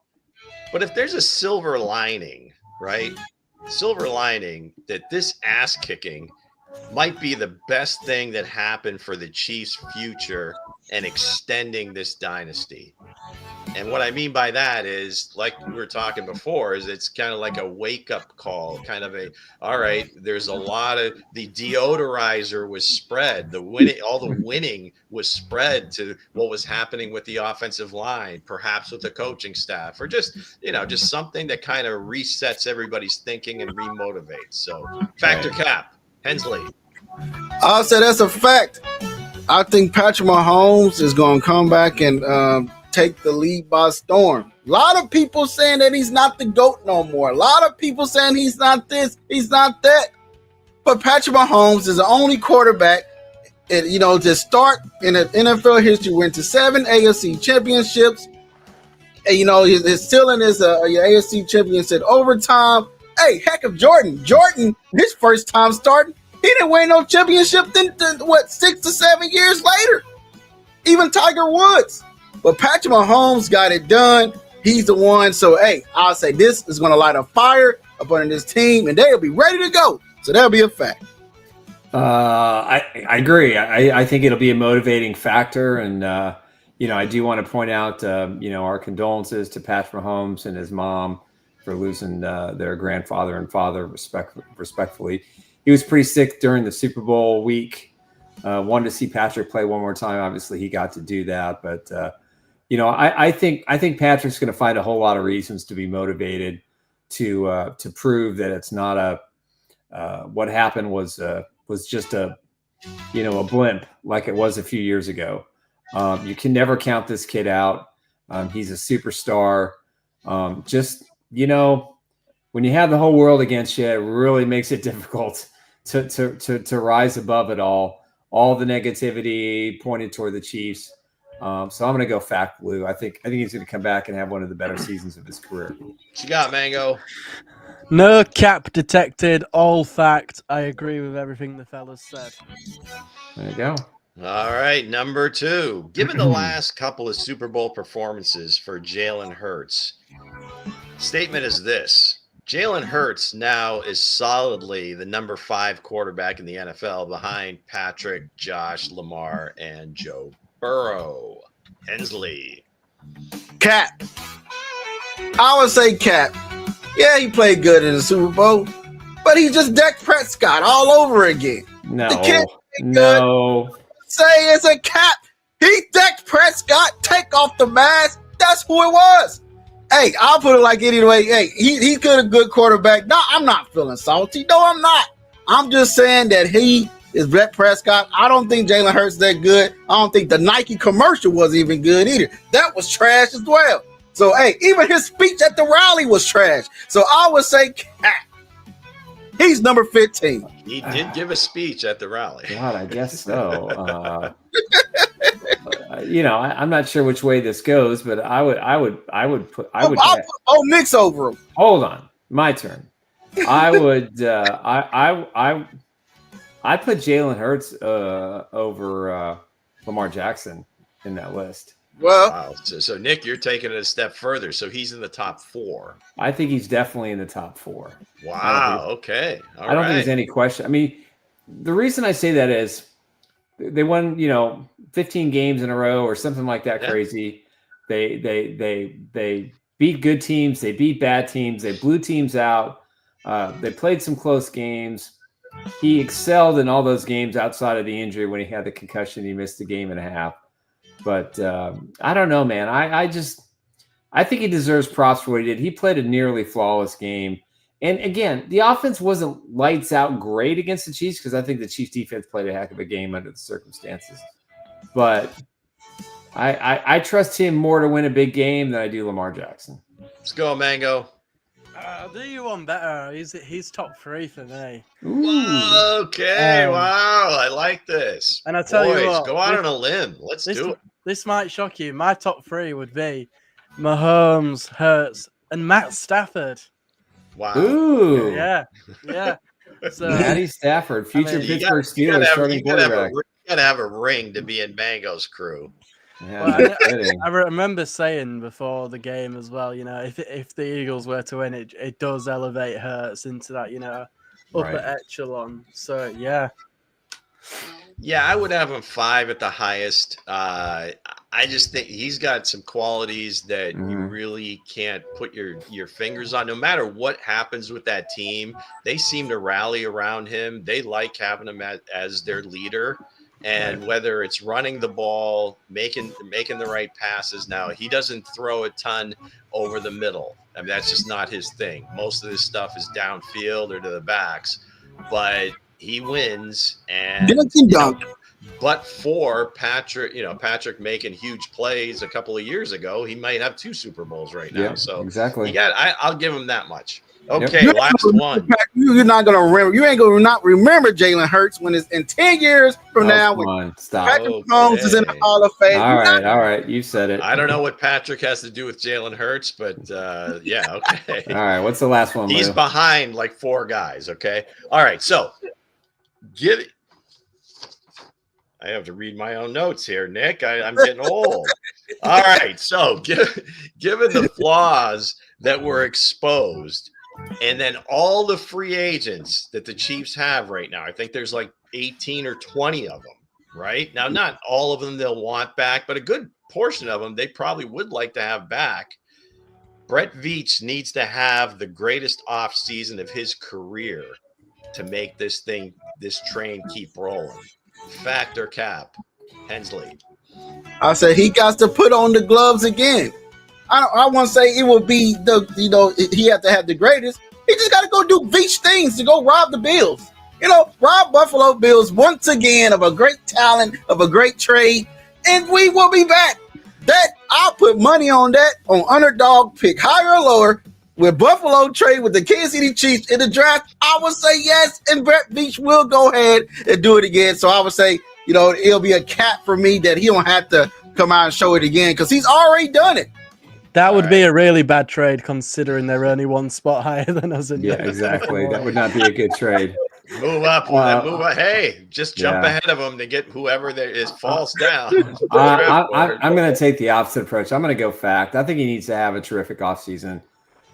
But if there's a silver lining, right? Silver lining that this ass kicking might be the best thing that happened for the Chiefs' future and extending this dynasty. And what I mean by that is, like we were talking before, is it's kind of like a wake-up call, kind of all right, there's a lot of the deodorizer was spread, all the winning was spread to what was happening with the offensive line, perhaps with the coaching staff, or just something that kind of resets everybody's thinking and remotivates. So, fact or cap, Hensley? I'll say that's a fact. I think Patrick Mahomes is going to come back and take the lead by storm. A lot of people saying that he's not the GOAT no more. A lot of people saying he's not this, he's not that. But Patrick Mahomes is the only quarterback, to start in the NFL history, went to 7 AFC championships. And, he's still in his AFC championship overtime. Hey, heck of Jordan, his first time starting, he didn't win no championship then 6 to 7 years later. Even Tiger Woods. But Patrick Mahomes got it done. He's the one. So, hey, I'll say this is going to light a fire up under this team, and they'll be ready to go. So that'll be a fact. I agree. I think it'll be a motivating factor. And, I do want to point out, our condolences to Patrick Mahomes and his mom for losing their grandfather and father respectfully. He was pretty sick during the Super Bowl week. Wanted to see Patrick play one more time. Obviously, he got to do that. But, I think Patrick's going to find a whole lot of reasons to be motivated to prove that it's not what happened was just a blimp like it was a few years ago. You can never count this kid out. He's a superstar. When you have the whole world against you, it really makes it difficult to rise above it all the negativity pointed toward the Chiefs. So I'm going to go fact Lou. I think he's going to come back and have one of the better seasons of his career. What you got, Mango? No cap detected. All fact. I agree with everything the fellas said. There you go. All right, number 2. Given the last couple of Super Bowl performances for Jalen Hurts, statement is this. Jalen Hurts now is solidly the number 5 quarterback in the NFL behind Patrick, Josh, Lamar, and Joe Burrow. Hensley. Cap. I would say Cap. Yeah, he played good in the Super Bowl, but he's just Dak Prescott all over again. No. The kid played good. Say it's a Cap. He Dak Prescott. Take off the mask. That's who it was. Hey, I'll put it like anyway. Hey, he's good, a good quarterback. No, I'm not feeling salty. No, I'm not. I'm just saying that he is Dak Prescott. I don't think Jalen Hurts that good. I don't think the Nike commercial was even good either. That was trash as well. So, hey, even his speech at the rally was trash. So I would say Cap. He's number 15. He did give a speech at the rally. God, I guess so. I'm not sure which way this goes, but I would put Knicks over him. Hold on, my turn. I would I put Jalen Hurts over Lamar Jackson in that list. Well, wow. So Nick, you're taking it a step further. So he's in the top 4. I think he's definitely in the top 4. Wow. Okay. I don't think there's any question. I mean, the reason I say that is they won, 15 games in a row or something like that. Yeah. Crazy. They beat good teams. They beat bad teams. They blew teams out. They played some close games. He excelled in all those games outside of the injury. When he had the concussion, he missed a game and a half. But I don't know, man. I think he deserves props for what he did. He played a nearly flawless game. And again, the offense wasn't lights out great against the Chiefs because I think the Chiefs defense played a heck of a game under the circumstances. But I trust him more to win a big game than I do Lamar Jackson. Let's go, Mango. I'll do you one better. He's top 3 for me. Ooh. Okay, wow. I like this. And I tell you what, go out on a limb. Let's do it. This might shock you. My top 3 would be Mahomes, Hurts, and Matt Stafford. Wow. Ooh. Yeah. So Matty Stafford, future Pittsburgh Steelers starting quarterback. You got to have a ring to be in Mango's crew. Yeah, I remember saying before the game as well, if the Eagles were to win, it does elevate Hurts into that, upper echelon. So, yeah. Yeah, I would have him 5 at the highest. I just think he's got some qualities that you really can't put your fingers on. No matter what happens with that team, they seem to rally around him. They like having him as their leader. And whether it's running the ball, making the right passes. Now, he doesn't throw a ton over the middle. I mean, that's just not his thing. Most of this stuff is downfield or to the backs. But he wins. And but for Patrick, Patrick making huge plays a couple of years ago, he might have 2 Super Bowls right now. Yeah, so exactly. I'll give him that much. Okay, last one. You're not gonna remember. You ain't gonna not remember Jalen Hurts when it's in 10 years from now. When Patrick Mahomes is in the Hall of Fame. All right, you said it. I don't know what Patrick has to do with Jalen Hurts, but yeah, okay. All right, what's the last one? He's Lou? behind like 4 guys. Okay, all right. So I have to read my own notes here, Nick. I'm getting old. All right, so given the flaws that were exposed. And then all the free agents that the Chiefs have right now, I think there's like 18 or 20 of them, right? Now, not all of them they'll want back, but a good portion of them they probably would like to have back. Brett Veach needs to have the greatest offseason of his career to make this train keep rolling. Fact or cap? Hensley. I said he got to put on the gloves again. I want to say it will be he have to have the greatest. He just got to go do Veach things to go rob the Bills. Rob Buffalo Bills once again of a great talent, of a great trade, and we will be back. That I'll put money on that on underdog pick higher or lower. with Buffalo trade with the Kansas City Chiefs in the draft, I would say yes, and Brett Veach will go ahead and do it again. So I would say, it'll be a cap for me that he don't have to come out and show it again because he's already done it. That would be a really bad trade considering they're only one spot higher than us. Yeah, exactly. That would not be a good trade. Move up, move up. Hey, just jump ahead of them to get whoever there is falls down. I'm going to take the opposite approach. I'm going to go fact. I think he needs to have a terrific offseason.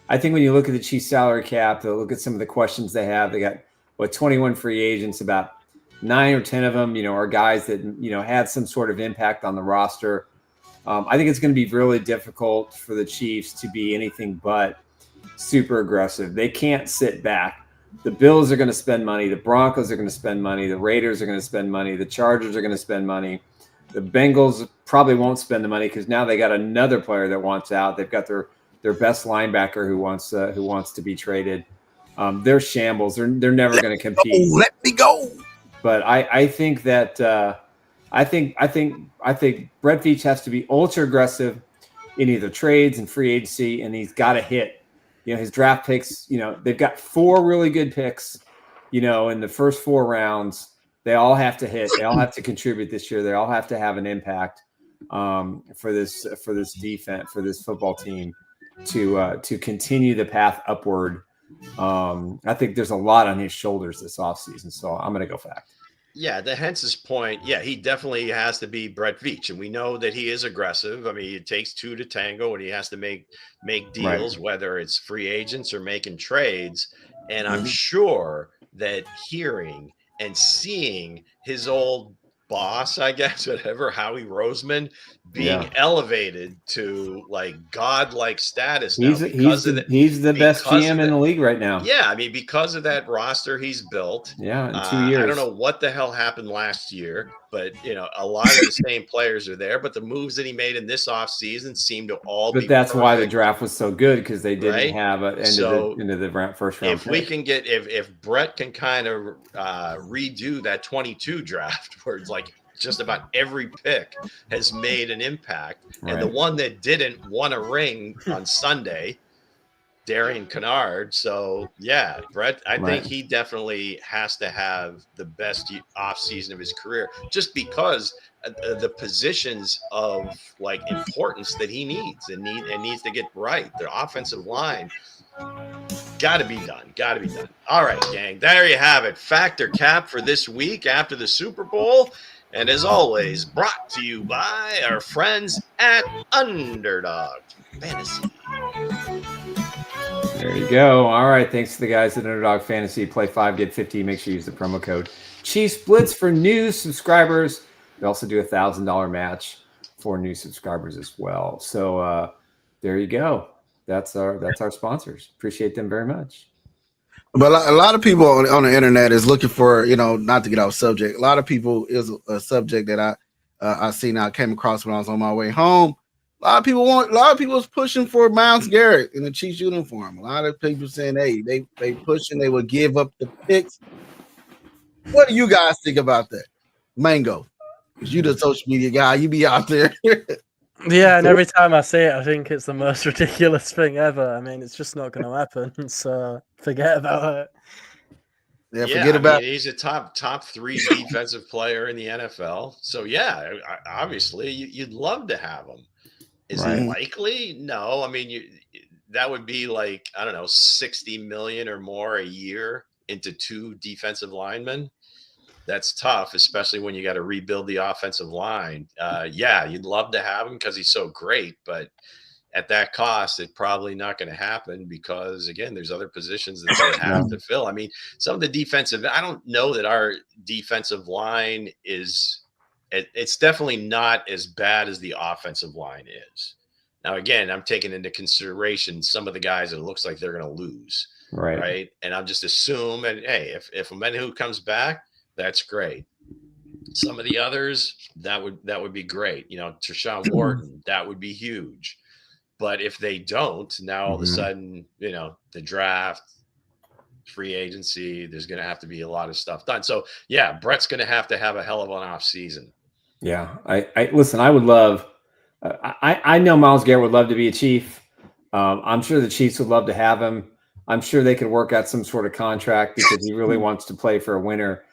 I think when you look at the Chiefs salary cap, to look at some of the questions they have, they got 21 free agents, about 9 or 10 of them, are guys that, had some sort of impact on the roster. I think it's going to be really difficult for the Chiefs to be anything but super aggressive. They can't sit back. The Bills are going to spend money. The Broncos are going to spend money. The Raiders are going to spend money. The Chargers are going to spend money. The Bengals probably won't spend the money because now they got another player that wants out. They've got their best linebacker who wants to be traded. They're shambles. They're never going to compete. Oh, let me go. But I think that I think Brett Veach has to be ultra aggressive in either trades and free agency, and he's got to hit. His draft picks. They've got 4 really good picks. In the first 4 rounds, they all have to hit. They all have to contribute this year. They all have to have an impact for this defense, for this football team to continue the path upward. I think there's a lot on his shoulders this offseason, so I'm going to go fact. Yeah, to Hense's point, he definitely has to be Brett Veach, and we know that he is aggressive. I mean, it takes 2 to tango, and he has to make deals, right, whether it's free agents or making trades. And I'm sure that hearing and seeing his old boss, I guess, whatever, Howie Roseman, being elevated to godlike status now. He's the best GM in the league right now. Yeah, I mean, because of that roster he's built. Yeah, in 2 years. I don't know what the hell happened last year, but a lot of the same players are there. But the moves that he made in this offseason seem to all be. But that's perfect. Why the draft was so good, because they didn't have an end of the first round. If we can get, if Brett can kind of redo that 22 draft, where it's just about every pick has made an impact. Right. And the one that didn't won a ring on Sunday, Darian Kennard. So, Brett, I think he definitely has to have the best offseason of his career, just because the positions of importance that he needs and needs to get right. The offensive line got to be done. All right, gang. There you have it. Factor cap for this week after the Super Bowl. And as always, brought to you by our friends at Underdog Fantasy. There you go. All right. Thanks to the guys at Underdog Fantasy. Play 5, get 50. Make sure you use the promo code Chiefs Blitz for new subscribers. We also do $1,000 match for new subscribers as well. So there you go. That's our sponsors. Appreciate them very much. But a lot of people on the internet is looking for, not to get off subject. A lot of people is a subject that I came across when I was on my way home. A lot of people was pushing for Myles Garrett in the Chiefs uniform. A lot of people saying, hey, they pushing, they would give up the picks. What do you guys think about that? Mango, because you the social media guy, you be out there. Yeah, and every time I see it, I think it's the most ridiculous thing ever. I mean, it's just not going to happen. So forget about it. Yeah, forget about it. He's a top 3 defensive player in the NFL. So obviously you'd love to have him. Is it likely? No. I mean, that would be $60 million or more a year into 2 defensive linemen. That's tough, especially when you got to rebuild the offensive line. You'd love to have him because he's so great, but at that cost, it's probably not going to happen because, again, there's other positions that they have to fill. I mean, some of the defensive, I don't know that our defensive line it's definitely not as bad as the offensive line is. Now, again, I'm taking into consideration some of the guys that it looks like they're going to lose. Right. And I'm just assuming, hey, if Omenihu comes back, that's great. Some of the others, that would be great. Tershawn Wharton, that would be huge. But if they don't, now all of a sudden, the draft, free agency, there's going to have to be a lot of stuff done. So, Brett's going to have a hell of an off season. Yeah. I listen, I would love I know Myles Garrett would love to be a Chief. I'm sure the Chiefs would love to have him. I'm sure they could work out some sort of contract because he really wants to play for a winner.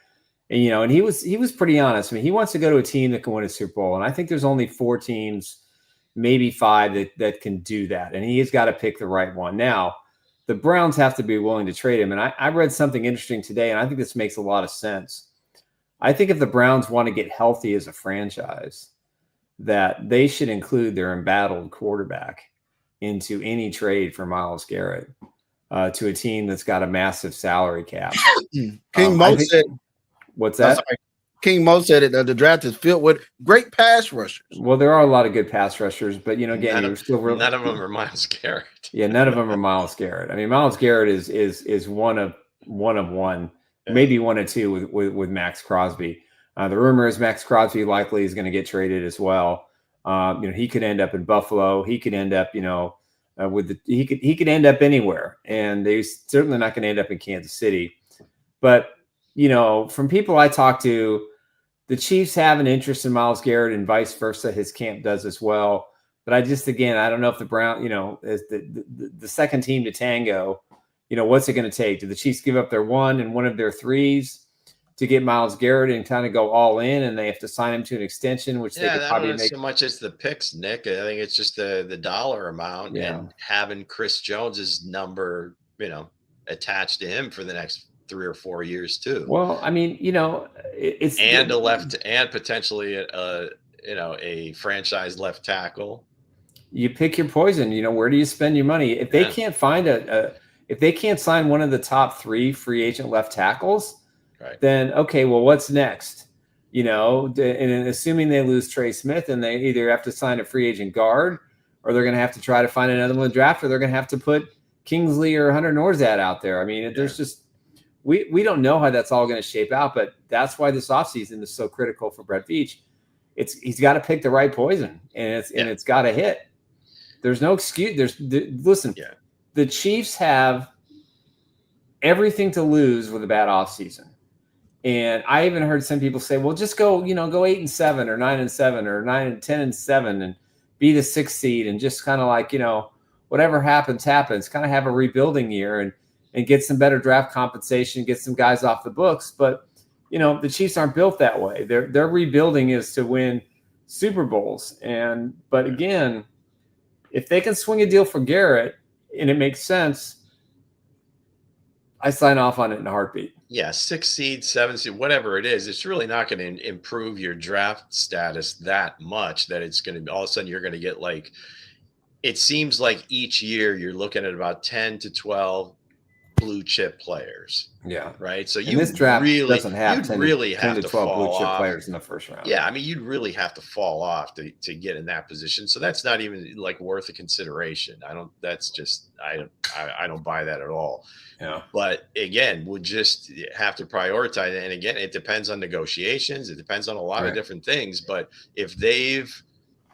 And, and he was pretty honest. I mean, he wants to go to a team that can win a Super Bowl. And I think there's only 4 teams, maybe 5 that can do that. And he has got to pick the right one. Now, the Browns have to be willing to trade him. And I read something interesting today, and I think this makes a lot of sense. I think if the Browns want to get healthy as a franchise, that they should include their embattled quarterback into any trade for Myles Garrett to a team that's got a massive salary cap. King Mo said, what's that? King Mo said it. The draft is filled with great pass rushers. Well, there are a lot of good pass rushers, but again, none of them are Myles Garrett. Yeah, none of them are Myles Garrett. I mean, Myles Garrett is one of one, maybe 1 or 2 with Max Crosby. The rumor is Max Crosby likely is going to get traded as well. He could end up in Buffalo. He could end up, he could end up anywhere, and they're certainly not going to end up in Kansas City. But from people I talk to, the Chiefs have an interest in Myles Garrett, and vice versa. His camp does as well. But I don't know if the Brown, as the second team to tango, what's it going to take? Do the Chiefs give up their 1 and 1 of their 3s to get Myles Garrett and kind of go all in, and they have to sign him to an extension, which they could probably make? So much as the picks, Nick. I think it's just the dollar amount and having Chris Jones's number, attached to him for the next 3 or 4 years too. Well, I mean, it's and potentially a franchise left tackle. You pick your poison. Where do you spend your money? If they can't find if they can't sign one of the top 3 free agent left tackles, right, then okay, well, what's next? And assuming they lose Trey Smith, and they either have to sign a free agent guard, or they're going to have to try to find another one in the draft, or they're going to have to put Kingsley or Hunter Norzad out there. I mean, there's just we don't know how that's all going to shape out, but that's why this offseason is so critical for Brett Veach. He's got to pick the right poison, and it's got to hit. There's no excuse. The Chiefs have everything to lose with a bad offseason. And I even heard some people say, well, just go 8-7 or 9-7 or 9-10-7 and be the 6th seed and just kind of like, whatever happens, kind of have a rebuilding year and get some better draft compensation, get some guys off the books. But, the Chiefs aren't built that way. Their rebuilding is to win Super Bowls. But again, if they can swing a deal for Garrett and it makes sense, I sign off on it in a heartbeat. Yeah, 6 seed, 7 seed, whatever it is, it's really not going to improve your draft status that much that it's going to be all of a sudden you're going to get it seems like each year you're looking at about 10 to 12 blue chip players. Yeah. Right. So this draft doesn't have 10 to 12 fall blue chip off. players in the first round. Yeah. I mean, you'd really have to fall off to get in that position. So that's not even worth a consideration. I don't buy that at all. Yeah. But again, would just have to prioritize it. And again, it depends on negotiations. It depends on a lot of different things. But if they've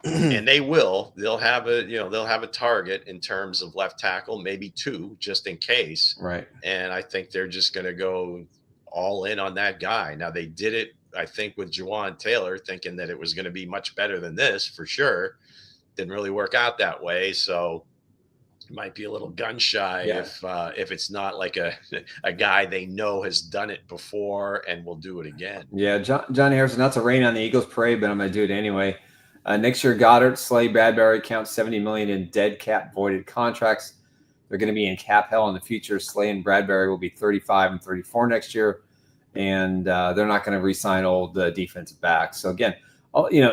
and they'll have a target in terms of left tackle, maybe 2 just in case. Right. And I think they're just going to go all in on that guy. Now they did it, I think, with Juwan Taylor, thinking that it was going to be much better than this for sure. Didn't really work out that way. So it might be a little gun shy if it's not like a guy they know has done it before and will do it again. Yeah. John Harrison, not to rain on the Eagles parade, but I'm going to do it anyway. Next year, Goddard, Slay, Bradbury count $70 million in dead cap voided contracts. They're going to be in cap hell in the future. Slay and Bradbury will be 35 and 34 next year, and they're not going to re-sign old defensive backs. So again,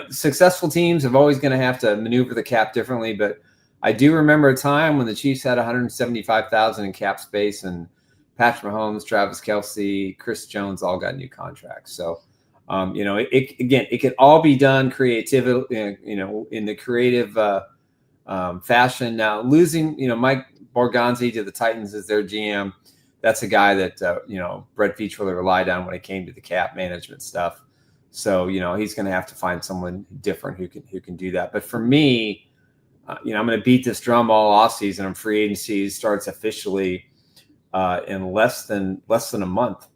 successful teams are always going to have to maneuver the cap differently. But I do remember a time when the Chiefs had $175,000 in cap space, and Patrick Mahomes, Travis Kelce, Chris Jones all got new contracts. So. It can all be done creatively, in the creative fashion. Now losing, Mike Borgonzi to the Titans as their GM, that's a guy that, Brett Veach really relied on when it came to the cap management stuff. So, he's going to have to find someone different who can do that. But for me, I'm going to beat this drum all offseason. And free agency starts officially in less than a month.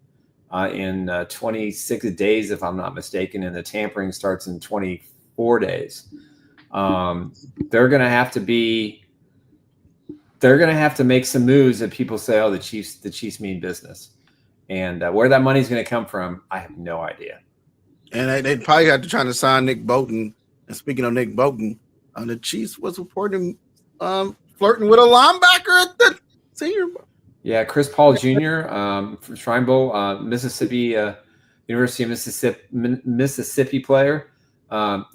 In 26 days, if I'm not mistaken, and the tampering starts in 24 days. They're going to have to be they're going to have to make some moves that people say, oh, the Chiefs mean business. And where that money's going to come from, I have no idea. And they probably have to try to sign Nick Bolton. And speaking of Nick Bolton, the Chiefs was reporting flirting with a linebacker at the Senior Bowl. Yeah, Chris Paul Jr. From Shrine Bowl, Mississippi, University of Mississippi player.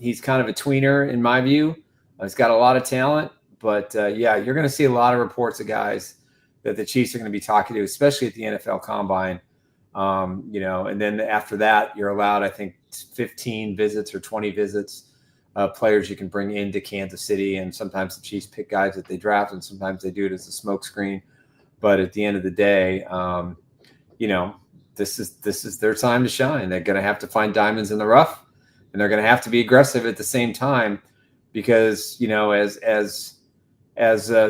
He's kind of a tweener in my view. He's got a lot of talent, but yeah, you're going to see a lot of reports of guys that the Chiefs are going to be talking to, especially at the NFL Combine. And then after that, you're allowed, I think, 15 visits or 20 visits. Players you can bring into Kansas City, and sometimes the Chiefs pick guys that they draft, and sometimes they do it as a smokescreen. But at the end of the day, this is their time to shine. They're going to have to find diamonds in the rough, and they're going to have to be aggressive at the same time, because as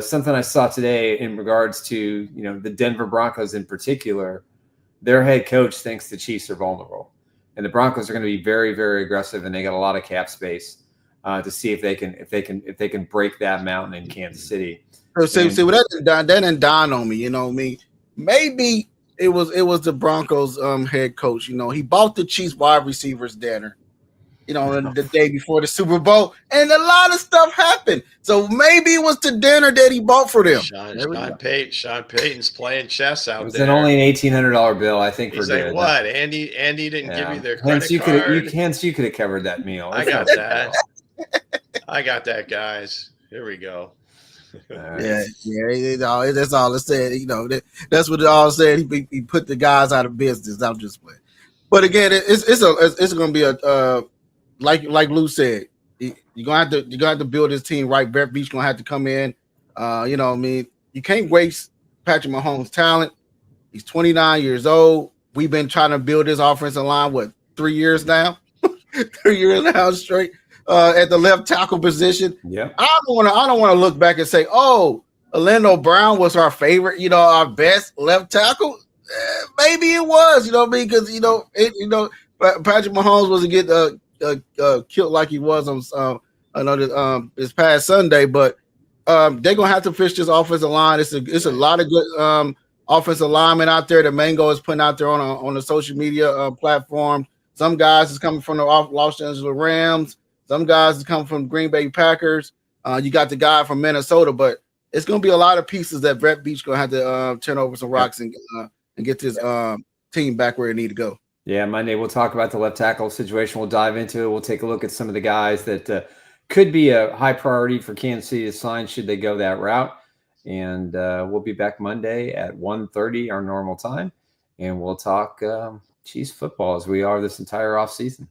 something I saw today in regards to the Denver Broncos in particular, their head coach thinks the Chiefs are vulnerable, and the Broncos are going to be very, very aggressive, and they got a lot of cap space to see if they can break that mountain in Kansas City. See, well, that didn't dawn on me. Maybe it was the Broncos head coach. He bought the Chiefs wide receivers dinner, the day before the Super Bowl, and a lot of stuff happened. So maybe it was the dinner that he bought for them. Sean Payton's playing chess out there. It was only an $1,800 bill, I think. He's like, what? Andy didn't give you their credit card. Hence, you could have covered that meal. I got that. I got that, guys. Here we go. Yeah. That's all it said. That's what it all said. He put the guys out of business. I'm just playing. But again, it's going to be a like Lou said. You're gonna have to build this team right. Brett Veach gonna have to come in. You can't waste Patrick Mahomes' talent. He's 29 years old. We've been trying to build this offensive line 3 years now, 3 years now straight. At the left tackle position. Yeah. I don't want to look back and say, oh, Orlando Brown was our favorite, our best left tackle. Maybe it was, because Patrick Mahomes wasn't get killed like he was on this past Sunday, but they're gonna have to fix this offensive line. It's a lot of good offensive linemen out there that Mango is putting out there on the social media platform. Some guys is coming from the Los Angeles Rams. Some guys is coming from Green Bay Packers. You got the guy from Minnesota, but it's going to be a lot of pieces that Brett Veach going to have to turn over some rocks and get this team back where it need to go. Yeah, Monday we'll talk about the left tackle situation. We'll dive into it. We'll take a look at some of the guys that could be a high priority for Kansas City to sign should they go that route. And we'll be back Monday at 1:30 our normal time, and we'll talk Chiefs football as we are this entire offseason.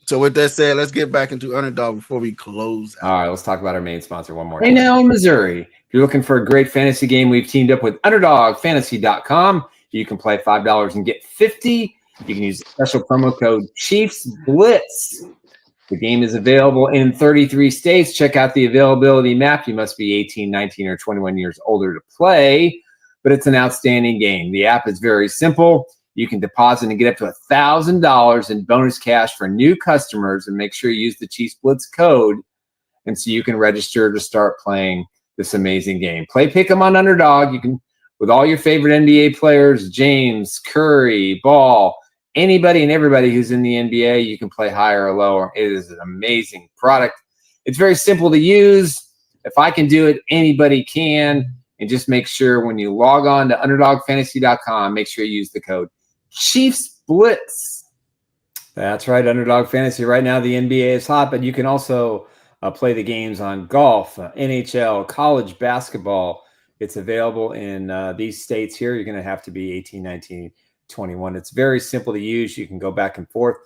So with that said, let's get back into Underdog before we close out. All right, let's talk about our main sponsor one more time. Hey, now in Missouri, if you're looking for a great fantasy game, we've teamed up with UnderdogFantasy.com. You can play $5 and get $50. You can use the special promo code Chiefs Blitz. The game is available in 33 states. Check out the availability map. You must be 18, 19, or 21 years older to play, but it's an outstanding game. The app is very simple. You can deposit and get up to $1,000 in bonus cash for new customers, and make sure you use the Chiefs Blitz code, and so you can register to start playing this amazing game. Play Pick'em on Underdog. You can, with all your favorite NBA players, James, Curry, Ball, anybody and everybody who's in the NBA, you can play higher or lower. It is an amazing product. It's very simple to use. If I can do it, anybody can. And just make sure when you log on to UnderdogFantasy.com, make sure you use the code Chiefs Blitz. That's right, Underdog Fantasy. Right now, the NBA is hot, but you can also play the games on golf, NHL, college basketball. It's available in these states here. You're going to have to be 18, 19, 21. It's very simple to use. You can go back and forth.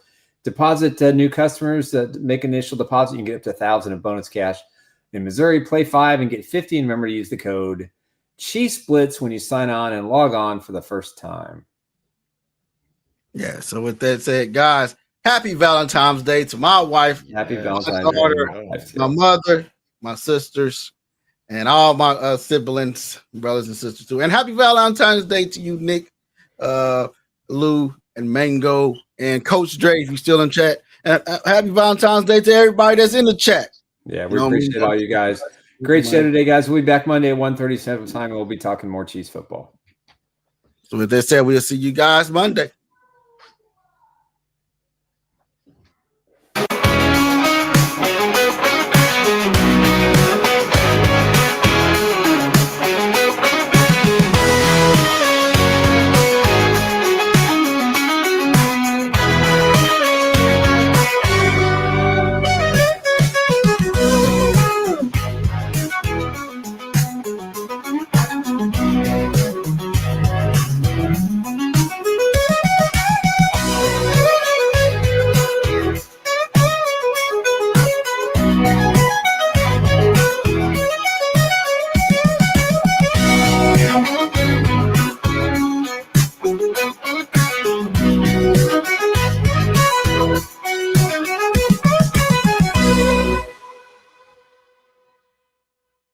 Deposit new customers, make initial deposit. You can get up to $1,000 in bonus cash. In Missouri, play 5 and get 50. And remember to use the code Chiefs Blitz when you sign on and log on for the first time. Yeah, so with that said, guys, happy Valentine's Day to my wife, happy Valentine's my daughter, my mother, my sisters, and all my siblings, brothers and sisters too. And happy Valentine's Day to you, Nick, Lou, and Mango, and Coach Dre, if you're still in chat. And happy Valentine's Day to everybody that's in the chat. Yeah, we appreciate all you guys. Great show today, guys. We'll be back Monday at 1:37 time, and we'll be talking more Chiefs football. So with that said, we'll see you guys Monday.